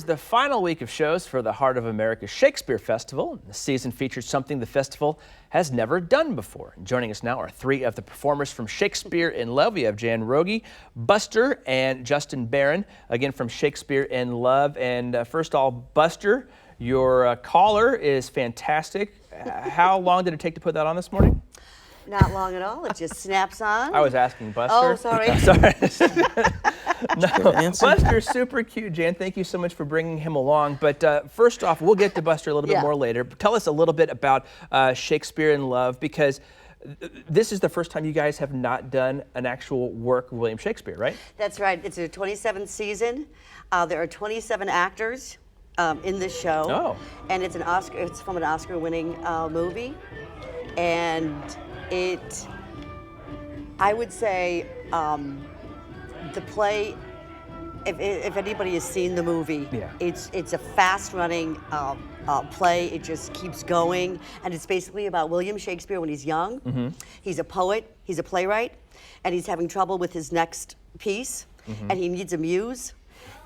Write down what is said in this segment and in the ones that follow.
The final week of shows for the Heart of America Shakespeare Festival. The season features something the festival has never done before. Joining us now are three of the performers from Shakespeare in Love. We have Rogge, Buster, and Justin Barron, again from Shakespeare in Love. And first of all, Buster, your collar is fantastic. How long did it take to put that on this morning? Not long at all. It just snaps on. I was asking Buster. Oh, sorry. Sorry. No, Buster's super cute, Jan. Thank you so much for bringing him along. But first off, we'll get to Buster a little bit more later. Tell us a little bit about Shakespeare in Love, because this is the first time you guys have not done an actual work of William Shakespeare, right? That's right. It's a 27th season. There are 27 actors in this show. Oh. And it's from an Oscar-winning movie. And I would say, the play, if anybody has seen the movie, it's a fast-running play. It just keeps going, and it's basically about William Shakespeare when he's young. Mm-hmm. He's a poet, he's a playwright, and he's having trouble with his next piece, and he needs a muse.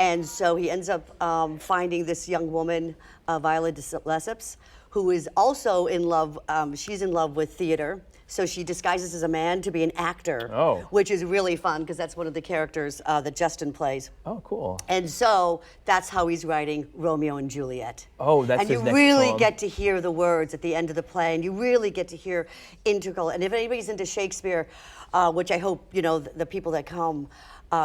And so he ends up finding this young woman, Viola de Lesseps, who is also in love. She's in love with theater. So she disguises as a man to be an actor, which is really fun because that's one of the characters that Justin plays. Oh, cool. And so that's how he's writing Romeo and Juliet. Oh, that's his next And you really poem. get to hear the words at the end of the play, and you really get to hear integral. And if anybody's into Shakespeare, which I hope, you know, the people that come,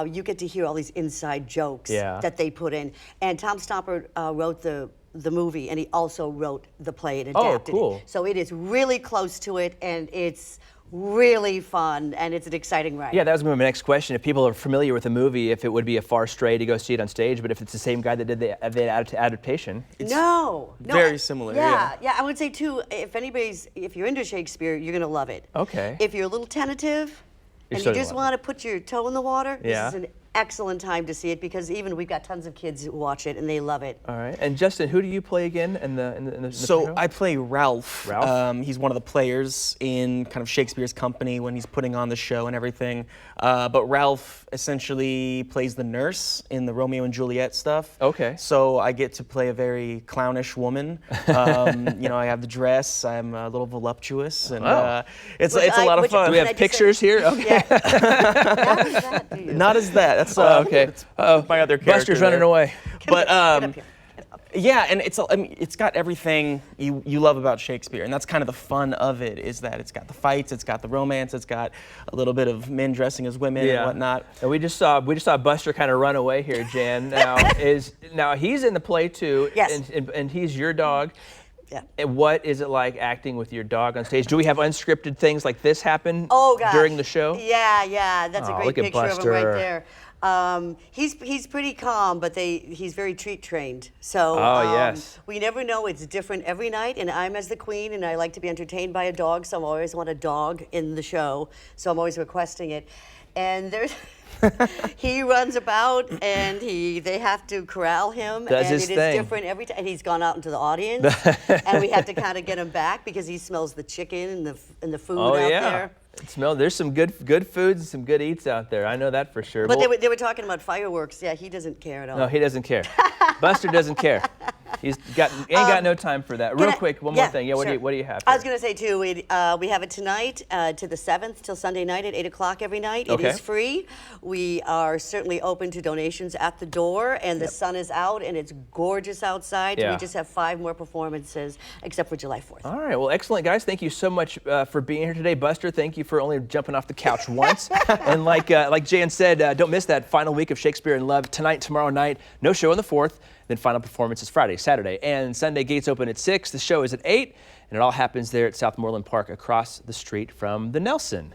you get to hear all these inside jokes that they put in. And Tom Stoppard wrote the movie, and he also wrote the play and adapted it. So it is really close to it, and it's really fun, and it's an exciting ride. Yeah, that was going to be my next question. If people are familiar with the movie, if it would be a far stray to go see it on stage, but if it's the same guy that did the adaptation. It's very similar. Yeah, I would say too, if you're into Shakespeare, you're going to love it. Okay. If you're a little tentative, and you just want to put your toe in the water, this is an excellent time to see it, because even we've got tons of kids who watch it and they love it. All right. And Justin, who do you play again in the So show? I play Ralph. Ralph? He's one of the players in kind of Shakespeare's company when he's putting on the show and everything. But Ralph essentially plays the nurse in the Romeo and Juliet stuff. Okay. So I get to play a very clownish woman. You know, I have the dress. I'm a little voluptuous, and it's a lot of fun. Do we have pictures here? Okay. Not as that. That's okay. It's my other character. Buster's running away. But yeah, and it's got everything you love about Shakespeare, and that's kind of the fun of it, is that it's got the fights, it's got the romance, it's got a little bit of men dressing as women and whatnot. And we just saw Buster kind of run away here, Jan. Now he's in the play too. Yes. And he's your dog. Yeah. And what is it like acting with your dog on stage? Do we have unscripted things like this happen during the show? Yeah, that's a great picture of him right there. He's pretty calm, but he's very treat trained. So we never know. It's different every night, and I'm as the queen, and I like to be entertained by a dog, so I always want a dog in the show. So I'm always requesting it. And he runs about, and they have to corral him, Does and his it is thing. different every time. And he's gone out into the audience, and we have to kind of get him back because he smells the chicken and the food out there. There's some good foods and some good eats out there. I know that for sure. But they were talking about fireworks. Yeah, he doesn't care at all. No, he doesn't care. Buster doesn't care. Ain't got no time for that. Real quick, one more thing. Yeah, what do you have? I was going to say too, we have it tonight to the 7th till Sunday night at 8 o'clock every night. It is free. We are certainly open to donations at the door, and the sun is out, and it's gorgeous outside. We just have 5 more performances, except for July 4th. All right, well, excellent, guys. Thank you so much for being here today. Buster, thank you for only jumping off the couch once. And like Jan said, don't miss that final week of Shakespeare in Love tonight, tomorrow night. No show on the 4th. Then final performance is Friday, Saturday, and Sunday. Gates open at 6. The show is at 8, and it all happens there at South Moreland Park across the street from the Nelson.